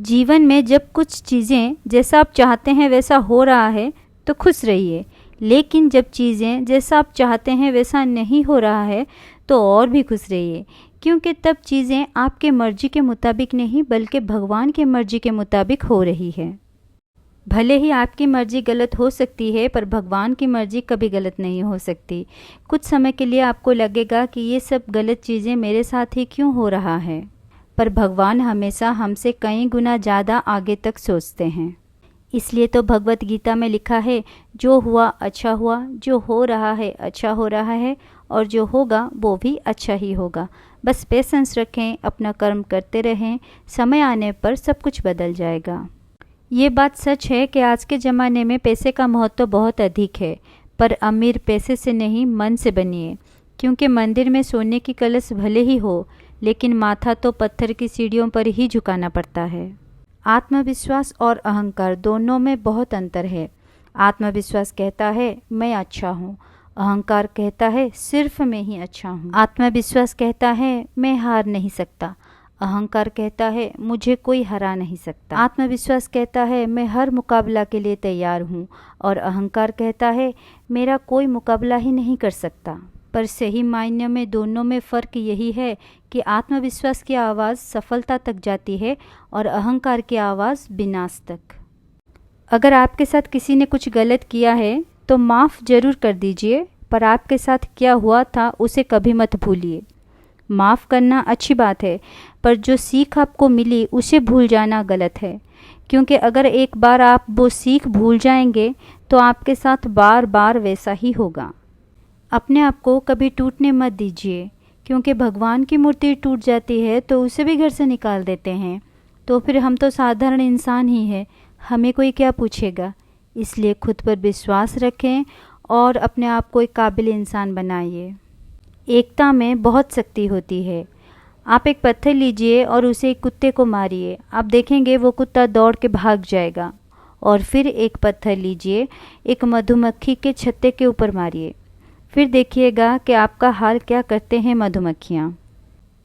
जीवन में जब कुछ चीज़ें जैसा आप चाहते हैं वैसा हो रहा है तो खुश रहिए, लेकिन जब चीज़ें जैसा आप चाहते हैं वैसा नहीं हो रहा है तो और भी खुश रहिए, क्योंकि तब चीज़ें आपके मर्जी के मुताबिक नहीं बल्कि भगवान की मर्जी के मुताबिक हो रही है। भले ही आपकी मर्जी गलत हो सकती है, पर भगवान की मर्जी कभी गलत नहीं हो सकती। कुछ समय के लिए आपको लगेगा कि ये सब गलत चीज़ें मेरे साथ ही क्यों हो रहा है, पर भगवान हमेशा हमसे कई गुना ज़्यादा आगे तक सोचते हैं। इसलिए तो भगवत गीता में लिखा है, जो हुआ अच्छा हुआ, जो हो रहा है अच्छा हो रहा है, और जो होगा वो भी अच्छा ही होगा। बस पेशेंस रखें, अपना कर्म करते रहें, समय आने पर सब कुछ बदल जाएगा। ये बात सच है कि आज के ज़माने में पैसे का महत्व बहुत अधिक है, पर अमीर पैसे से नहीं मन से बनिए, क्योंकि मंदिर में सोने की कलश भले ही हो, लेकिन माथा तो पत्थर की सीढ़ियों पर ही झुकाना पड़ता है। आत्मविश्वास और अहंकार दोनों में बहुत अंतर है। आत्मविश्वास कहता है मैं अच्छा हूँ, अहंकार कहता है सिर्फ मैं ही अच्छा हूँ। आत्मविश्वास कहता है मैं हार नहीं सकता, अहंकार कहता है मुझे कोई हरा नहीं सकता। आत्मविश्वास कहता है मैं हर मुकाबला के लिए तैयार हूँ, और अहंकार कहता है मेरा कोई मुकाबला ही नहीं कर सकता। पर सही मायने में दोनों में फ़र्क यही है कि आत्मविश्वास की आवाज़ सफलता तक जाती है और अहंकार की आवाज़ विनाश तक। अगर आपके साथ किसी ने कुछ गलत किया है तो माफ़ ज़रूर कर दीजिए, पर आपके साथ क्या हुआ था उसे कभी मत भूलिए। माफ़ करना अच्छी बात है, पर जो सीख आपको मिली उसे भूल जाना गलत है, क्योंकि अगर एक बार आप वो सीख भूल जाएंगे तो आपके साथ बार बार वैसा ही होगा। अपने आप को कभी टूटने मत दीजिए, क्योंकि भगवान की मूर्ति टूट जाती है तो उसे भी घर से निकाल देते हैं, तो फिर हम तो साधारण इंसान ही हैं, हमें कोई क्या पूछेगा। इसलिए खुद पर विश्वास रखें और अपने आप को एक काबिल इंसान बनाइए। एकता में बहुत शक्ति होती है। आप एक पत्थर लीजिए और उसे एक कुत्ते को मारिए, आप देखेंगे वो कुत्ता दौड़ के भाग जाएगा। और फिर एक पत्थर लीजिए, एक मधुमक्खी के छत्ते के ऊपर मारिए, फिर देखिएगा कि आपका हाल क्या करते हैं मधुमक्खियाँ।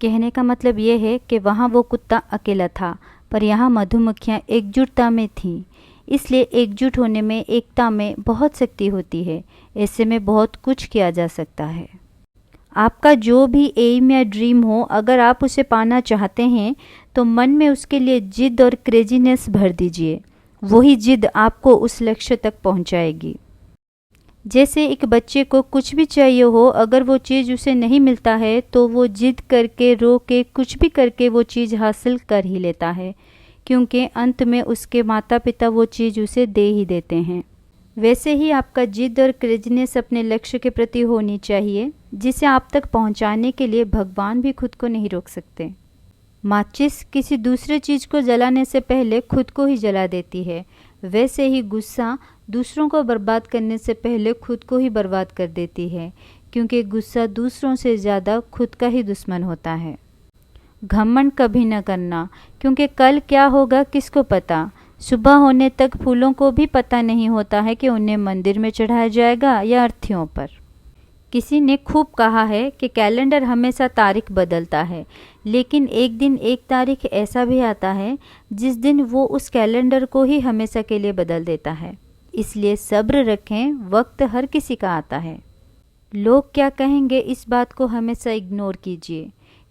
कहने का मतलब ये है कि वहाँ वो कुत्ता अकेला था, पर यहाँ मधुमक्खियाँ एकजुटता में थीं। इसलिए एकजुट होने में, एकता में बहुत शक्ति होती है। ऐसे में बहुत कुछ किया जा सकता है। आपका जो भी एम या ड्रीम हो, अगर आप उसे पाना चाहते हैं तो मन में उसके लिए जिद और क्रेजीनेस भर दीजिए। वही जिद आपको उस लक्ष्य तक पहुंचाएगी। जैसे एक बच्चे को कुछ भी चाहिए हो, अगर वो चीज़ उसे नहीं मिलता है तो वो जिद करके, रो के, कुछ भी करके वो चीज़ हासिल कर ही लेता है, क्योंकि अंत में उसके माता पिता वो चीज़ उसे दे ही देते हैं। वैसे ही आपका जिद और क्रेजीनेस अपने लक्ष्य के प्रति होनी चाहिए, जिसे आप तक पहुंचाने के लिए भगवान भी खुद को नहीं रोक सकते। माचिस किसी दूसरे चीज़ को जलाने से पहले खुद को ही जला देती है, वैसे ही गुस्सा दूसरों को बर्बाद करने से पहले खुद को ही बर्बाद कर देती है, क्योंकि गुस्सा दूसरों से ज़्यादा खुद का ही दुश्मन होता है। घमंड कभी न करना, क्योंकि कल क्या होगा किसको पता। सुबह होने तक फूलों को भी पता नहीं होता है कि उन्हें मंदिर में चढ़ाया जाएगा या अर्थियों पर। किसी ने खूब कहा है कि कैलेंडर हमेशा तारीख बदलता है, लेकिन एक दिन एक तारीख ऐसा भी आता है जिस दिन वो उस कैलेंडर को ही हमेशा के लिए बदल देता है। इसलिए सब्र रखें, वक्त हर किसी का आता है। लोग क्या कहेंगे इस बात को हमेशा इग्नोर कीजिए,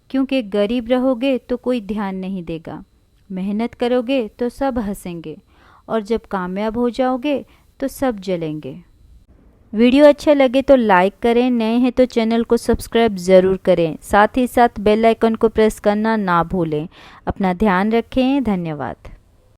क्योंकि गरीब रहोगे तो कोई ध्यान नहीं देगा, मेहनत करोगे तो सब हंसेंगे, और जब कामयाब हो जाओगे तो सब जलेंगे। वीडियो अच्छा लगे तो लाइक करें, नए हैं तो चैनल को सब्सक्राइब ज़रूर करें, साथ ही साथ बेल आइकन को प्रेस करना ना भूलें। अपना ध्यान रखें। धन्यवाद।